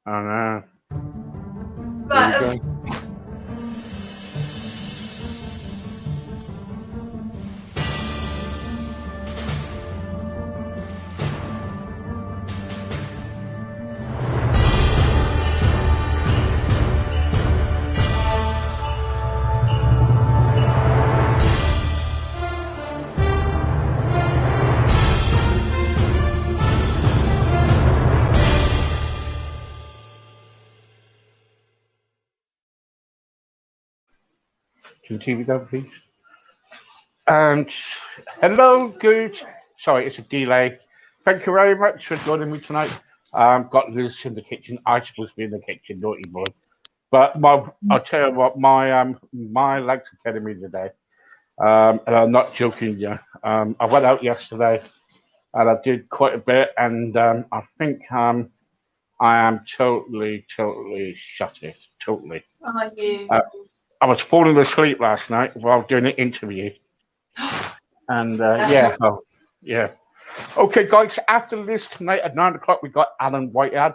And here we Right. go. Can the TV go, please? And hello, good. Sorry, it's a delay. Thank you very much for joining me tonight. Got Liz in the kitchen. I'm supposed to be in the kitchen, naughty boy. But I'll tell you what, my legs are killing me today. And I'm not joking, yeah. I went out yesterday and I did quite a bit, and I think I am totally shattered. Totally. Are you? Uh, I was falling asleep last night while doing an interview, and That's yeah, not. well, yeah. Okay, guys. After this tonight at 9 o'clock, we got Alan Whitehead,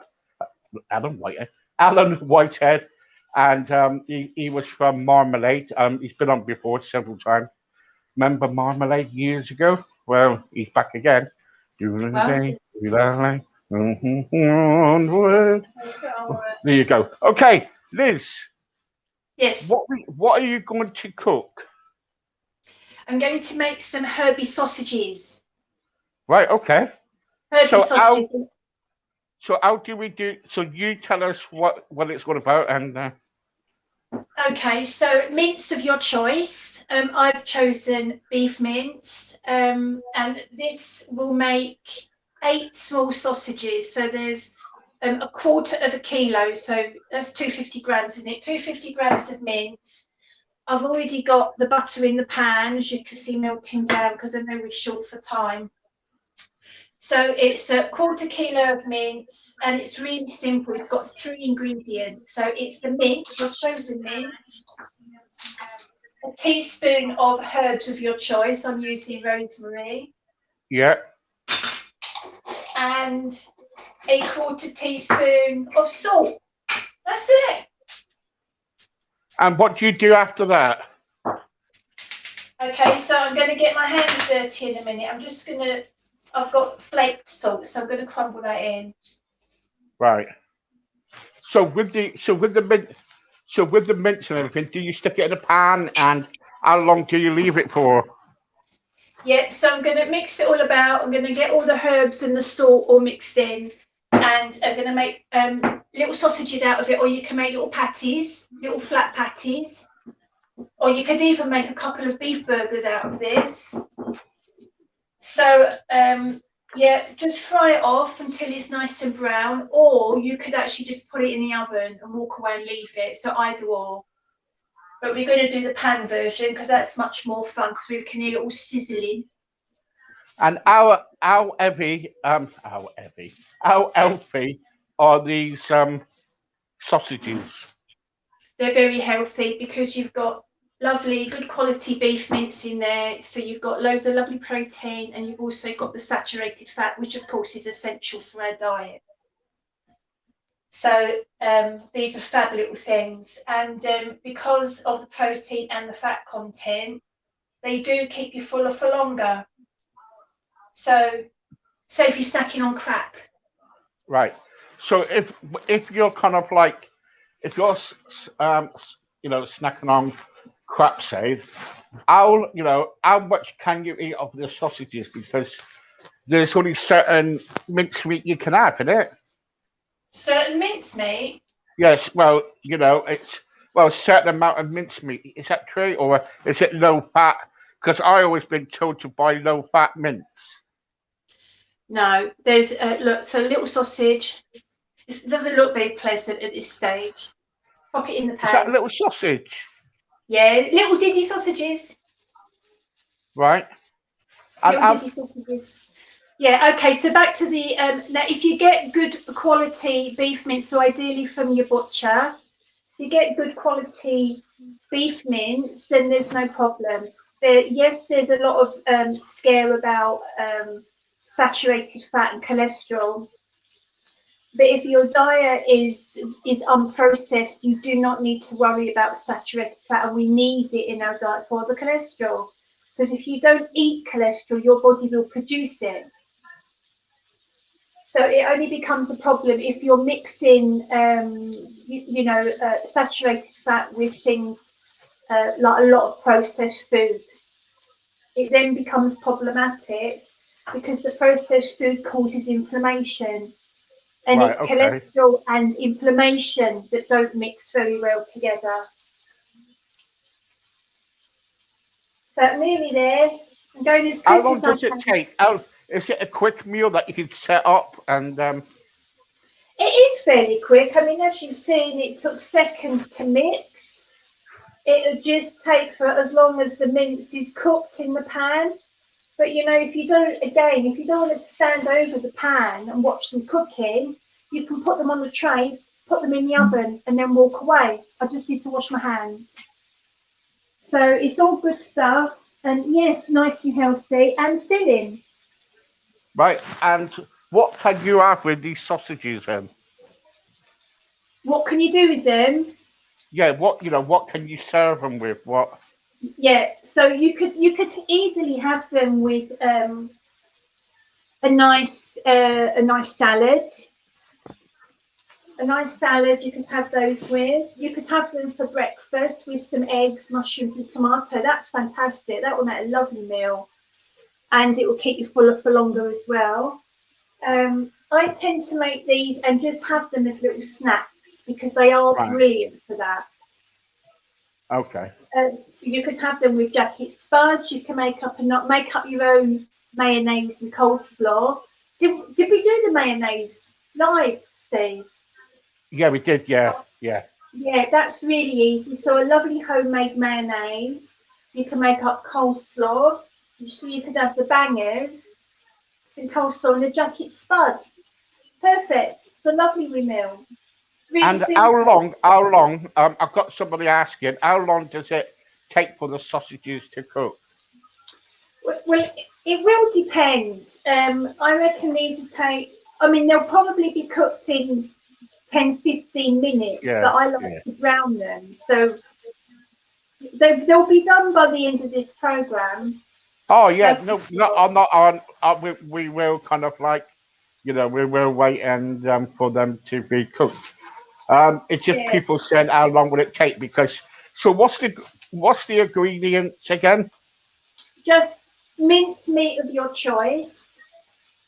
Alan Whitehead, and he was from Marmalade. He's been on before several times. Remember Marmalade years ago? Well, he's back again. Doing it Well, again. Onward. There you go. Okay, Liz, yes, what are you going to cook? I'm going to make some herby sausages. Right. Okay. Herby So sausages. how how do we do? So you tell us what it's all about, and Okay, so mince of your choice. I've chosen beef mince, and this will make 8 small sausages. So there's a quarter of a kilo, so that's 250 grams, isn't it? 250 grams of mince. I've already got the butter in the pan, as you can see melting down, because I know we're short for time. So it's a quarter kilo of mince, and it's really simple. It's got 3 ingredients. So it's the mint, your chosen mince, a teaspoon of herbs of your choice. I'm using rosemary, yeah. and a quarter teaspoon of salt. That's it. And what do you do after that? Okay, so I'm going to get my hands dirty in a minute. I've got flaked salt, so I'm going to crumble that in. Right. So with the mince and everything, do you stick it in a pan, and how long do you leave it for? Yeah, so I'm going to mix it all about. I'm going to get all the herbs and the salt all mixed in, and I'm going to make little sausages out of it, or you can make little patties, little flat patties, or you could even make a couple of beef burgers out of this. So yeah, just fry it off until it's nice and brown, or you could actually just put it in the oven and walk away and leave it. So either or. But we're going to do the pan version because that's much more fun because we can hear it all sizzling. And how healthy are these sausages? They're very healthy because you've got lovely, good quality beef mince in there. So you've got loads of lovely protein, and you've also got the saturated fat, which of course is essential for our diet. So these are fab little things. And because of the protein and the fat content, they do keep you fuller for longer. So say if you're snacking on crap. Right. So if you're kind of like if you're snacking on crap, say, how much can you eat of the sausages, because there's only certain mincemeat you can have in it. Certain mincemeat. Yes, well, it's a certain amount of mincemeat. Is that true, or is it low fat? Because I always been told to buy low fat mince. No, there's look, so little sausage. It doesn't look very pleasant at this stage. Pop it in the Is that a pan. little sausage? Yeah, little diddy sausages. Right. And Little diddy sausages. Yeah, okay, so back to the now if you get good quality beef mince, so ideally from your butcher, if you get good quality beef mince, then there's no problem. Yes, there's a lot of scare about saturated fat and cholesterol, But if your diet is unprocessed, you do not need to worry about saturated fat, and we need it in our diet for the cholesterol. Because if you don't eat cholesterol, your body will produce it. So it only becomes a problem if you're mixing, saturated fat with things like a lot of processed food. It then becomes problematic because the processed food causes inflammation. And Right, it's okay. cholesterol and inflammation that don't mix very well together. So nearly there. I'm going as How quick long as I does it can. take? Oh, is it a quick meal that you can set up and It is fairly quick. I mean, as you've seen, it took seconds to mix. It'll just take for as long as the mince is cooked in the pan. But if you don't want to stand over the pan and watch them cooking, you can put them on the tray, put them in the oven, and then walk away. I just need to wash my hands. So it's all good stuff, and yes, nice and healthy and filling. right? And what can you have with these sausages then? What can you do with them? Yeah, what can you serve them with? What? Yeah, so you could easily have them with a nice salad. A nice salad you could have those with. You could have them for breakfast with some eggs, mushrooms, and tomato. That's fantastic. That will make a lovely meal, and it will keep you fuller for longer as well. I tend to make these and just have them as little snacks because they are Right. brilliant for that. Okay. You could have them with jacket spuds. You can make up your own mayonnaise and coleslaw. Did we do the mayonnaise live, Steve? Yeah, we did. Yeah, yeah. Yeah, that's really easy. So a lovely homemade mayonnaise. You can make up coleslaw. So you could have the bangers, some coleslaw and a jacket spud. Perfect. It's a lovely meal. Really And how simple. long? How long? I've got somebody asking. How long does it take for the sausages to cook? Well, it will depend. I reckon these will take. I mean, they'll probably be cooked in 10, 15 minutes, Yeah, but I like yeah. to brown them. So they'll be done by the end of this program. Oh yeah, That's for no, sure. I'm not on. We will kind of like, we will wait and for them to be cooked. It's just Yeah. people said how long will it take because. So what's the ingredients again? Just mince meat of your choice.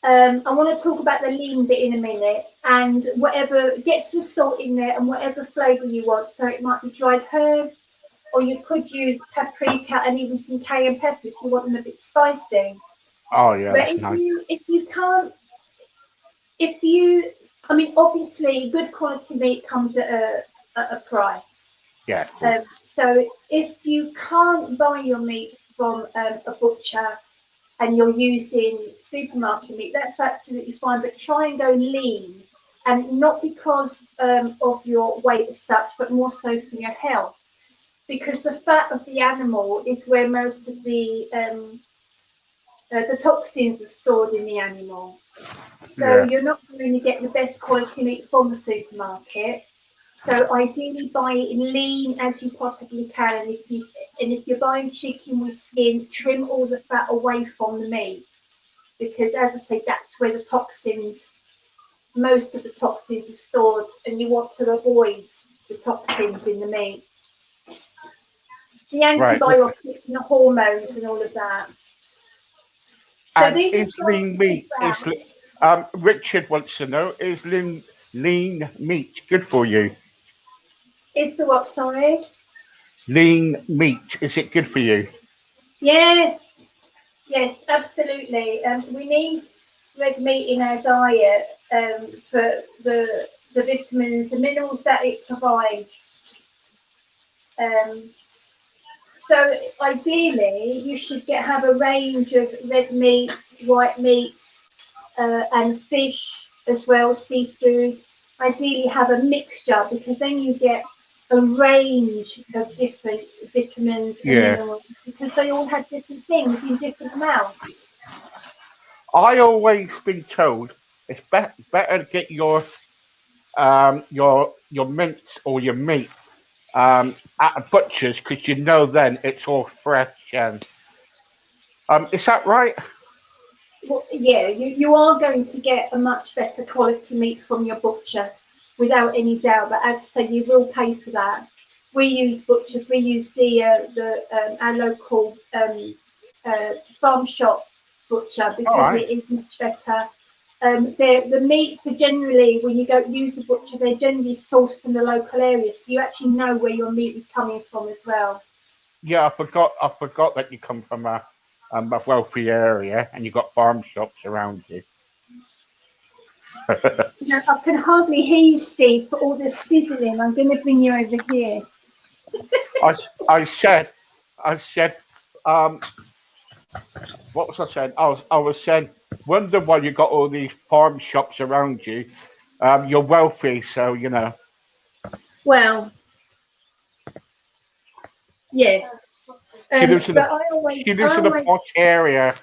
I want to talk about the lean bit in a minute, and whatever get some salt in there and whatever flavour you want. So it might be dried herbs, or you could use paprika and even some cayenne pepper if you want them a bit spicy. Oh yeah, But that's nice. if you can't, if you, I mean, obviously, good quality meat comes at a price. Yeah, of course. So if you can't buy your meat from a butcher and you're using supermarket meat, that's absolutely fine. But try and go lean, and not because of your weight as such, but more so for your health, because the fat of the animal is where most of the toxins are stored in the animal. So Yeah. you're not going to get the best quality meat from the supermarket. So ideally buy it in lean as you possibly can. And if you're buying chicken with skin, trim all the fat away from the meat. Because as I say, that's where most of the toxins are stored, and you want to avoid the toxins in the meat. The Right. antibiotics and the hormones and all of that. So And these are is lean starting to meat brown. Richard wants to know, is lean meat good for you? Is the what, sorry? Lean meat, is it good for you? Yes, yes, absolutely. We need red meat in our diet for the vitamins and minerals that it provides. Um, so ideally, you should have a range of red meats, white meats, and fish as well, seafood. Ideally, have a mixture because then you get a range of different vitamins and Yeah. minerals because they all have different things in different amounts. I always been told it's better to get your your mince or your meat at a butcher's because you know then it's all fresh and is that right? Well, yeah, you are going to get a much better quality meat from your butcher, without any doubt. But as I say, you will pay for that. We use butchers. We use the our local farm shop butcher All because right. it is much better. The meats are generally, when you go use a butcher, they're generally sourced from the local area, so you actually know where your meat is coming from as well. Yeah, I forgot that you come from a wealthy area and you got farm shops around you. You know, I can hardly hear you, Steve, for all the sizzling. I'm going to bring you over here. I said, um, what was I saying? I was saying, wonder why you got all these farm shops around you. You're wealthy, so you know. Well, yeah. She lives in a But she I lives in a always, posh area.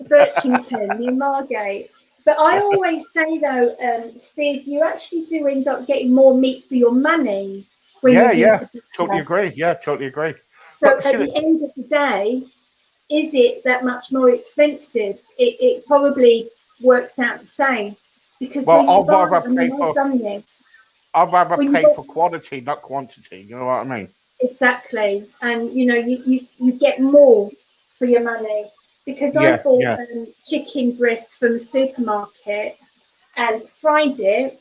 Birchington, near Margate. But I always say though, Steve, you actually do end up getting more meat for your money when you Yeah, use yeah, a totally butcher. agree. Yeah, totally agree. So But at see, the end of the day, is it that much more expensive? It probably works out the same because well, when you buy, I mean, I've done this. I'd rather When you pay buy, for quality, not quantity. You know what I mean? exactly, and you know, you get more for your money because I Yeah, bought yeah, chicken breast from the supermarket and fried it,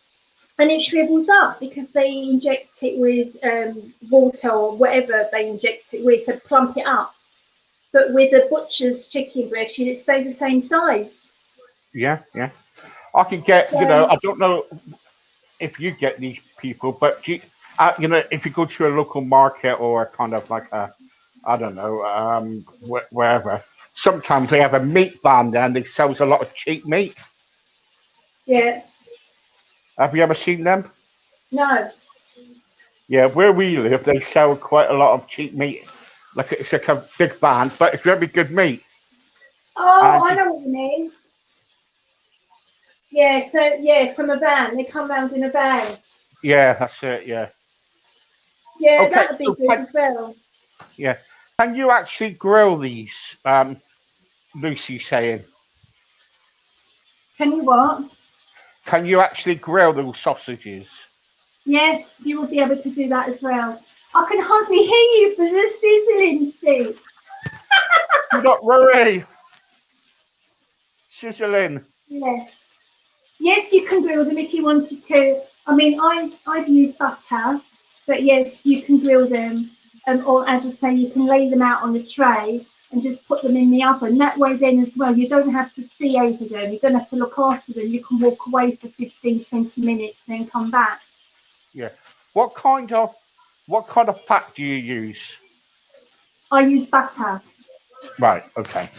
and it shrivels up because they inject it with water or whatever they inject it with to plump it up. But with a butcher's chicken breast, it stays the same size. yeah, yeah. I can get, So, I don't know if you get these people, but if you go to a local market or a kind of like I don't know, wherever, sometimes they have a meat van there and they sells a lot of cheap meat. yeah, Have you ever seen them? no. Yeah, where we live, they sell quite a lot of cheap meat. Like it's like a big van, but it's very good meat. Oh, And I know what you mean. Yeah, so yeah, from a van. They come round in a van. yeah, that's it. Yeah. Yeah, Okay, that would be so good as well. yeah, can you actually grill these? Lucy saying, Can you what? can you actually grill those sausages? Yes, you will be able to do that as well. I can hardly hear you for the sizzling, Steve. Do not worry, sizzling. Yeah. Yes, you can grill them if you wanted to. I mean, I've used butter, but yes, you can grill them. Or as I say, you can lay them out on the tray and just put them in the oven. That way, then as well, you don't have to see over them. You don't have to look after them. You can walk away for 15, 20 minutes, and then come back. Yeah. What kind of what kind of fat do you use? I use butter. Right. Okay.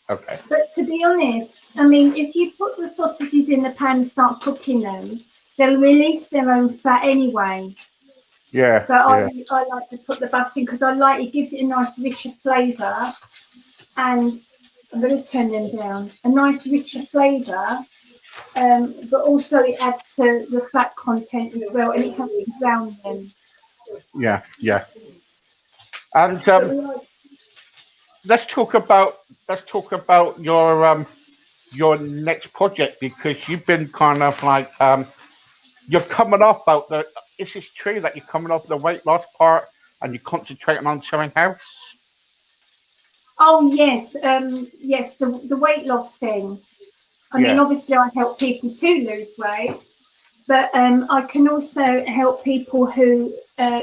Okay. But to be honest, I mean, if you put the sausages in the pan and start cooking them, they'll release their own fat anyway. Yeah. But Yeah. I like to put the butter in because I like it gives it a nice richer flavour. And I'm going to turn them down. A nice richer flavour, but also it adds to the fat content as well, and it helps to brown them. Yeah. Yeah. And But we like, let's talk about your next project because you've been kind of like you're coming off out the. Is this true that you're coming off the weight loss part and you're concentrating on something else? oh yes, yes, the weight loss thing. I mean, Yeah. obviously, I help people to lose weight, but I can also help people who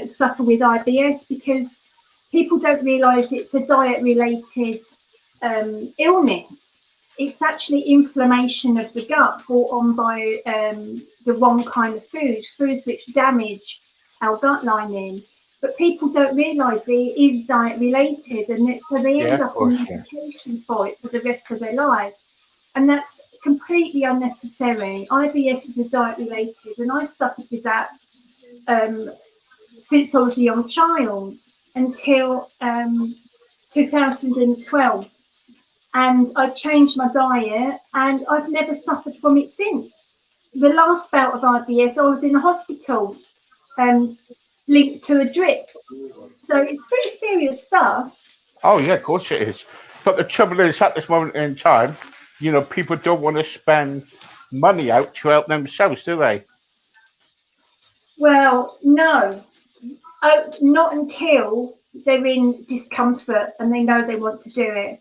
suffer with IBS because people don't realise it's a diet-related illness. It's actually inflammation of the gut brought on by the wrong kind of foods which damage our gut lining. But people don't realise that it is diet-related, and so they Yeah. end Of up on course. Yeah. medication for it for the rest of their life, and that's completely unnecessary. IBS is a diet related, and I suffered with that um, since I was a young child until 2012. And I changed my diet, and I've never suffered from it since. the last bout of IBS, I was in the hospital, linked to a drip. So it's pretty serious stuff. Oh yeah, of course it is. But the trouble is, at this moment in time, people don't want to spend money out to help themselves, do they? Well, no, not until they're in discomfort and they know they want to do it.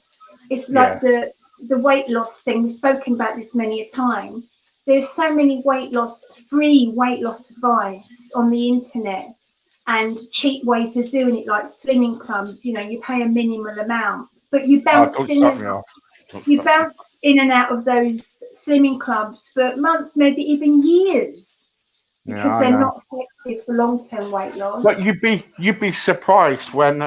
It's like the weight loss thing. We've spoken about this many a time. There's so many free weight loss advice on the internet and cheap ways of doing it, like slimming clubs. You pay a minimal amount, but you bounce in and out of those slimming clubs for months, maybe even years, because they're not effective for long-term weight loss. But you'd be surprised when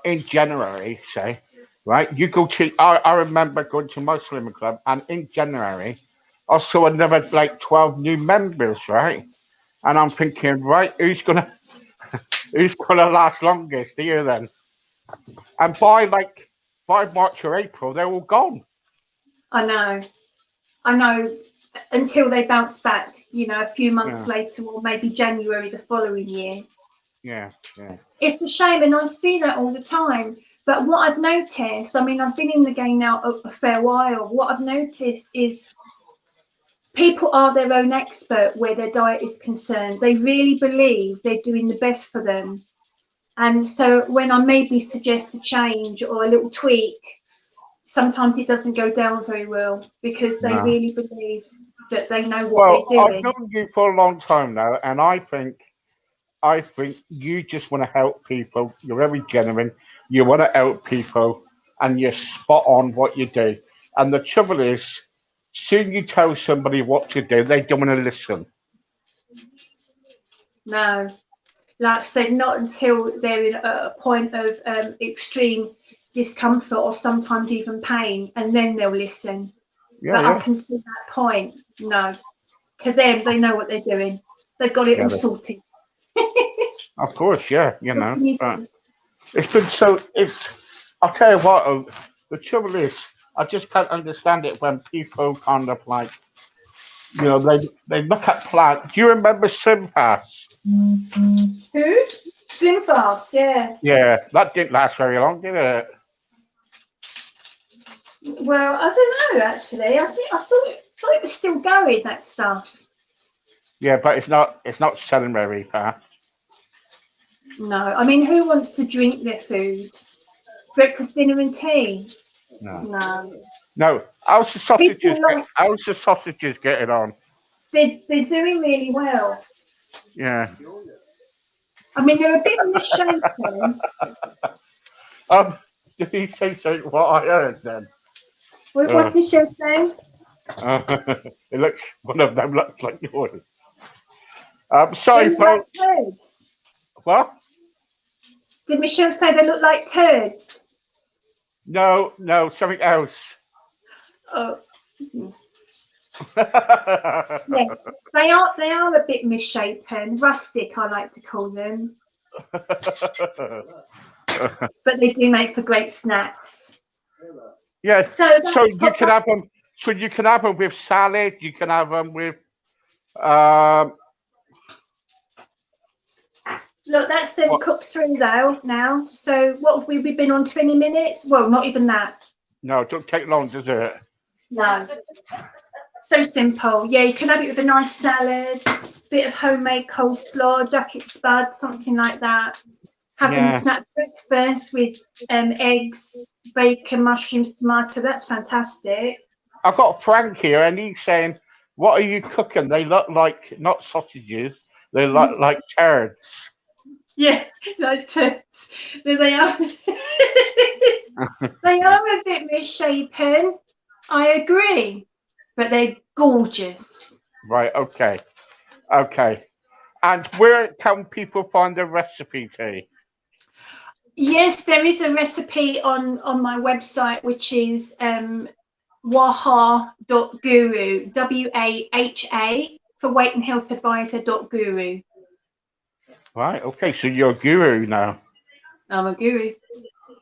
in January, say, right, you go to. I remember going to my slimming club, and in January, I saw another like 12 new members, right? And I'm thinking, right, who's gonna last longest here then? And by March or April, they're all gone. I know, until they bounce back, a few months later, or maybe January the following year. Yeah. It's a shame, and I see that all the time. But what I've noticed, I've been in the game now a fair while. What I've noticed is people are their own expert where their diet is concerned. They really believe they're doing the best for them. And so when I maybe suggest a change or a little tweak, sometimes it doesn't go down very well, because they really believe that they know what they're doing. I've known you for a long time now, and I think you just want to help people. You're very genuine. You want to help people, and you're spot on what you do. And the trouble is, soon you tell somebody what to do, they don't want to listen. No, like I said, not until they're at a point of extreme discomfort or sometimes even pain, and then they'll listen. But up until that point, no. To them, they know what they're doing. They've got it all sorted. Of course, but it's been so. I'll tell you what. The trouble is, I just can't understand it when people kind of like, they look at plants. Do you remember SlimFast? Who? SlimFast, yeah. Yeah, that didn't last very long, did it? Well, I don't know. Actually, I thought it was still going, that stuff. Yeah, but it's not selling very fast. No, who wants to drink their food? Breakfast, dinner, and tea. No. How's the sausages getting on? They're doing really well. Yeah. They're a bit misshapen. Did he say something? What I heard then? What's Michelle saying? One of them looks like yours. Sorry, folks. Like what? Did Michelle say they look like turds? No, something else. Oh. Yeah, they are a bit misshapen, rustic, I like to call them. But they do make for great snacks. Yeah. So you can have them. So you can have them with salad. You can have them with. Look, that's them cooked through though now. So what have we been on? 20 minutes? Well, not even that. No, it don't take long, does it? No. So simple. Yeah, you can have it with a nice salad, bit of homemade coleslaw, jacket spud, something like that. Having a snack breakfast with eggs, bacon, mushrooms, tomato. That's fantastic. I've got Frank here, and he's saying, "What are you cooking? They look like not sausages. They look like turds." Yeah, like turds. They are. They are a bit misshapen. I agree, but they're gorgeous. Right. Okay. And where can people find the recipe, T? Yes, there is a recipe on my website, which is waha.guru, WAHA for weight and health advisor.guru. Right. Okay. So you're a guru now. I'm a guru.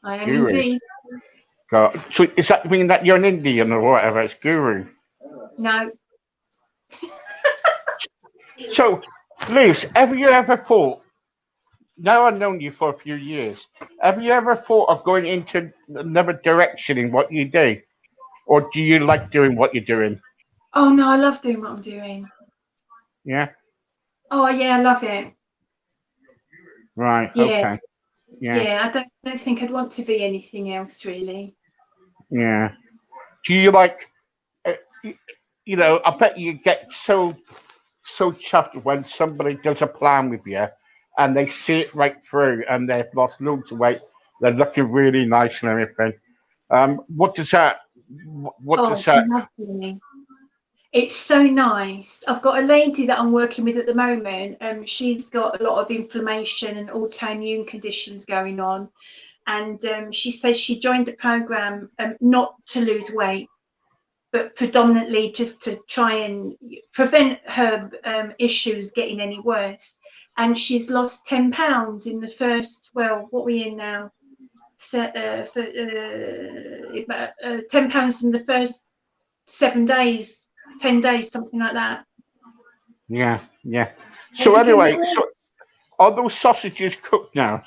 I am indeed. So does that mean that you're an Indian or whatever? It's guru. No, So, Liz, have you ever thought? Now I've known you for a few years. Have you ever thought of going into another direction in what you do, or do you like doing what you're doing? Oh no, I love doing what I'm doing. Yeah. Oh yeah, I love it. Right. Yeah, Okay. Yeah. yeah. I don't think I'd want to be anything else really. Yeah. Do you like? Uh, you know, I bet you get so chuffed when somebody does a plan with you, and they see it right through, and they've lost loads of weight. They're looking really nice and everything. What does that? What Oh, does it's that? lovely. It's so nice. I've got a lady that I'm working with at the moment. She's got a lot of inflammation and autoimmune conditions going on, and she says she joined the program not to lose weight, but predominantly just to try and prevent her issues getting any worse. And she's lost 10 pounds in the first, well, what are we in now? So, 10 pounds in the first 7 days, 10 days, something like that. Yeah. Yeah. And So because it anyway, was, so are those sausages cooked now?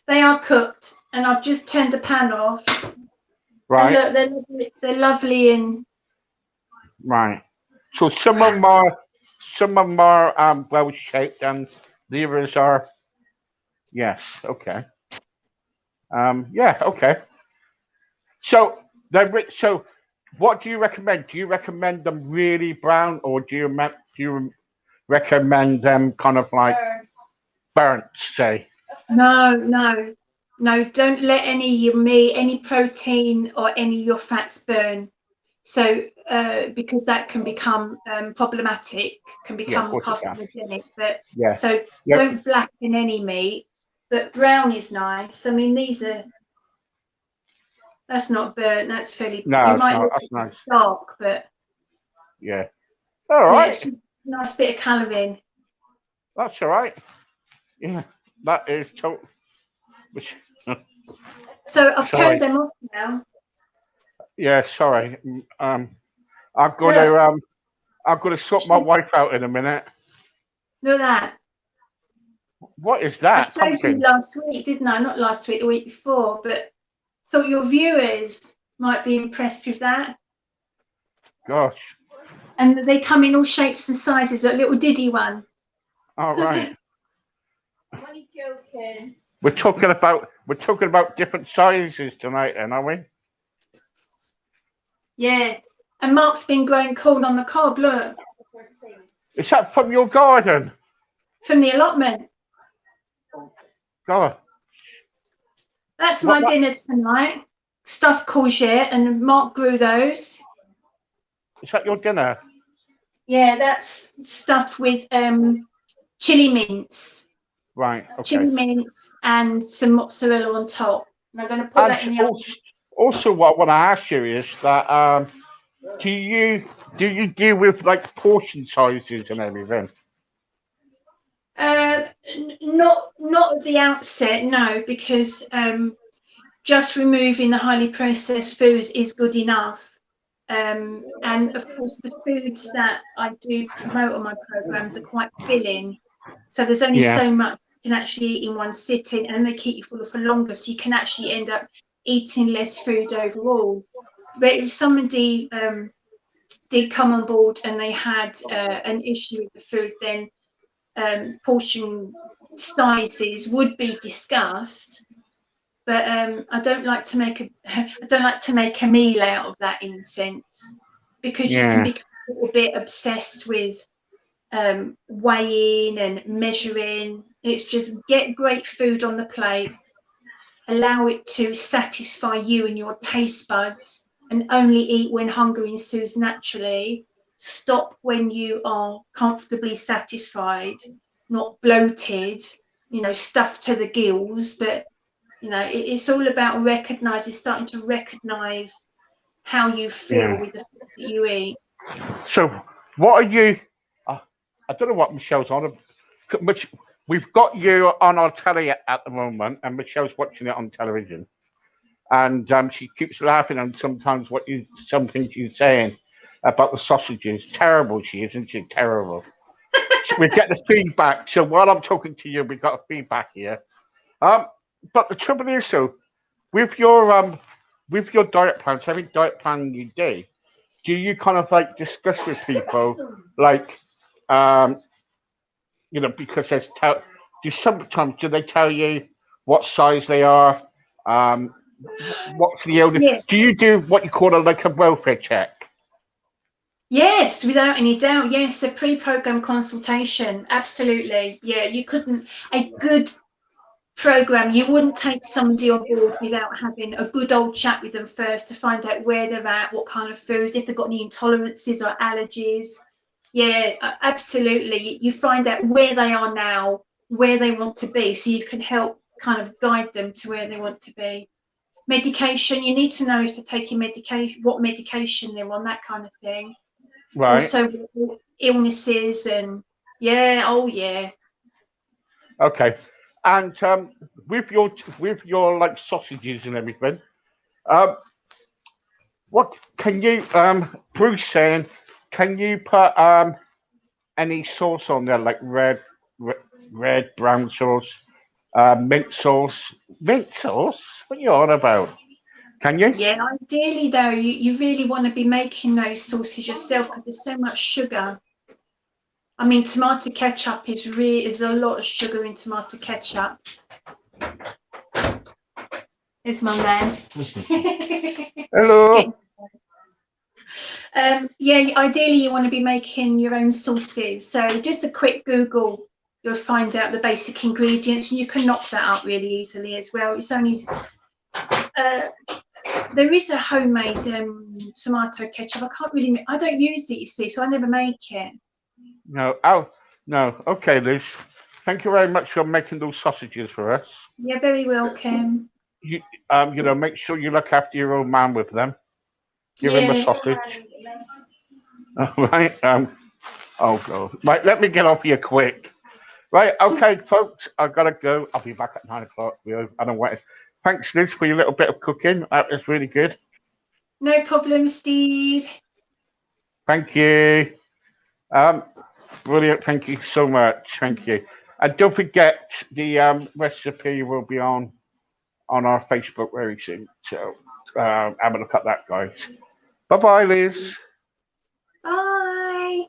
they are cooked, and I've just turned the pan off. And Right. look, they're lovely and Right. So some of them are well shaped, and the others are yes. Okay. Yeah. Okay. So so what do you recommend? Do you recommend them really brown, or do you recommend them kind of like burnt, say? no, don't let any of your meat, any protein, or any of your fats burn. So, because that can become problematic, can Yeah, of become course it can. carcinogenic. But Yeah. so Yep. don't blacken any meat, but brown is nice. I mean, that's not burnt. That's fairly. No, You it's might not. look at That's it as nice. dark, but Yeah. All yeah, it's right. just a nice bit of colouring. That's all right. Yeah. That is total. Which, So I've sorry. turned them off now. Yeah. Sorry. I've got Look, to I've got to sort my wife out in a minute. look at that. What is I that? showed you Pumpkin. last week, didn't I? Not last week, the week before, but thought your viewers might be impressed with that. Gosh. And they come in all shapes and sizes, a little diddy one. All right. I'm only joking. We're talking about different sizes tonight, then, are we? Yeah. And Mark's been growing corn on the cob, look, Is that from your garden? from the allotment. God. That's What, my what dinner tonight. Stuffed courgette, and Mark grew those. is that your dinner? Yeah, that's stuffed with chili mince. Right. Chili Okay. mince and some mozzarella on top. And I'm going to put that in And the oven. also, what I want to ask you is that do you deal with like portion sizes and everything? Not at the outset, no, because just removing the highly processed foods is good enough. And of course, the foods that I do promote on my programs are quite filling. So there's only Yeah. so much you can actually eat in one sitting, and they keep you full for longer. So you can actually end up eating less food overall. But if somebody did come on board and they had an issue with the food, then portion sizes would be discussed. But I don't like to make a meal out of that, in a sense, because you can Yeah. become a little bit obsessed with weighing and measuring. It's just get great food on the plate, allow it to satisfy you and your taste buds, and only eat when hunger ensues naturally. Stop when you are comfortably satisfied, not bloated, stuffed to the gills. But it's all about starting to recognize how you feel Yeah. with the food that you eat. So, what are you? I don't know what Michelle's on. Which we've got you on our telly at the moment, and Michelle's watching it on television, and she keeps laughing on sometimes some things you're saying. about the sausages. Terrible she is, isn't she? Terrible. We get the feedback. So while I'm talking to you, we got feedback here. But the trouble is, so with your diet plans, every diet plan you do you kind of like discuss with people, like, um, because do sometimes do they tell you what size they are? Um, what's the illness? Yeah. Do you do what you call like a welfare check? Yes, without any doubt. Yes, a pre-program consultation. Absolutely. Yeah, you couldn't. A good program, you wouldn't take somebody on board without having a good old chat with them first to find out where they're at, what kind of foods, if they've got any intolerances or allergies. Yeah, absolutely. You find out where they are now, where they want to be, so you can help kind of guide them to where they want to be. Medication, you need to know if they're taking medication, what medication they're on, that kind of thing. Right. Also illnesses and yeah, oh yeah. Okay. And with your like sausages and everything, um, what can you Bruce saying? Can you put any sauce on there like red, brown sauce, mint sauce? Mint sauce? What are you on about? Can you? Yeah, ideally though, you really want to be making those sauces yourself because there's so much sugar. I mean, tomato ketchup is a lot of sugar in tomato ketchup. There's my man. Hello. Yeah, ideally you want to be making your own sauces. So just a quick Google, you'll find out the basic ingredients, and you can knock that out really easily as well. It's only there is a homemade tomato ketchup. I don't use it, you see, so I never make it. No. Oh, no. Okay, Liz. Thank you very much for making those sausages for us. You're very welcome. Make sure you look after your old man with them. Give him a Yeah. sausage. All right. Oh God. Right. Let me get off here quick. Right. Okay, folks. I've got to go. I'll be back at 9 o'clock. I don't want. Thanks, Liz, for your little bit of cooking. That was really good. No problem, Steve. Thank you. Brilliant. Thank you so much. Thank you. And don't forget the recipe will be on our Facebook very soon. So have a look at that, guys. Bye bye, Liz. Bye.